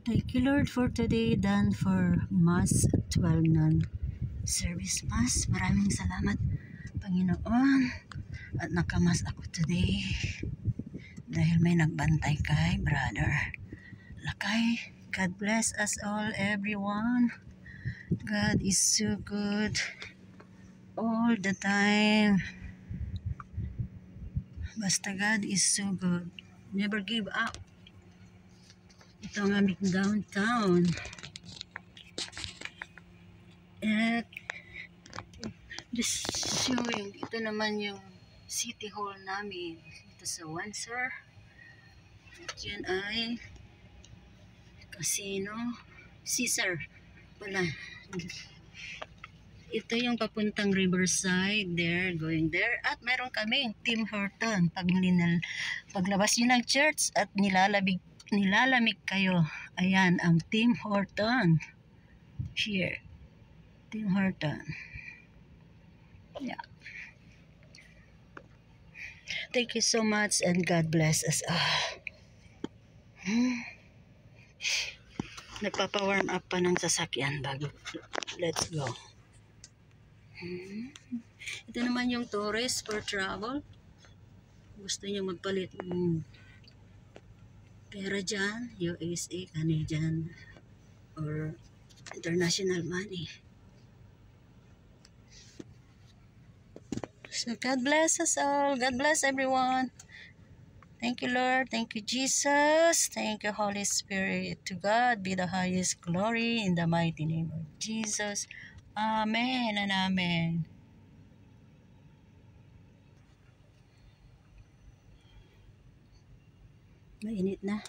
Thank you, Lord, for today, done for Mass 12 noon service Mass. Maraming salamat, Panginoon. At nakamas ako today dahil may nagbantay kay Brother Lakay. God bless us all, everyone. God is so good all the time. Basta God is so good. Never give up. Ito ang aming downtown. At just showing, ito naman yung City Hall namin. Ito sa Windsor. At yan ay Casino Caesar pala. Ito yung papuntang Riverside, there, going there. At meron kaming Tim Horton. Paglabas nyo ng church at nilalamig kayo. Ayan, ang Tim Horton. Here. Tim Horton. Yeah. Thank you so much and God bless us all. Nagpapa-warm up pa ng sasakyan bago. Let's go. Ito naman yung tourist for travel. Gusto nyo magpalit pera dyan, USA, Canadian, or international money. So God bless us all. God bless everyone. Thank you, Lord. Thank you, Jesus. Thank you, Holy Spirit. To God be the highest glory in the mighty name of Jesus. Amen and amen. Mainit na.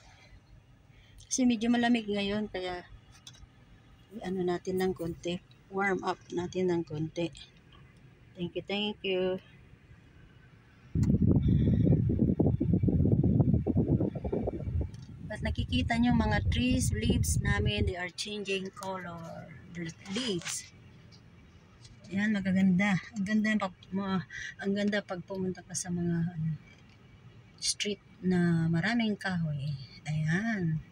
Kasi medyo malamig ngayon, kaya ano natin ng konti. Warm up natin ng konti. Thank you, thank you. At nakikita nyo mga trees, leaves namin, they are changing color. The leaves. Ayan, magaganda. Ang ganda pag pumunta ka sa mga street na maraming kahoy. Ayan.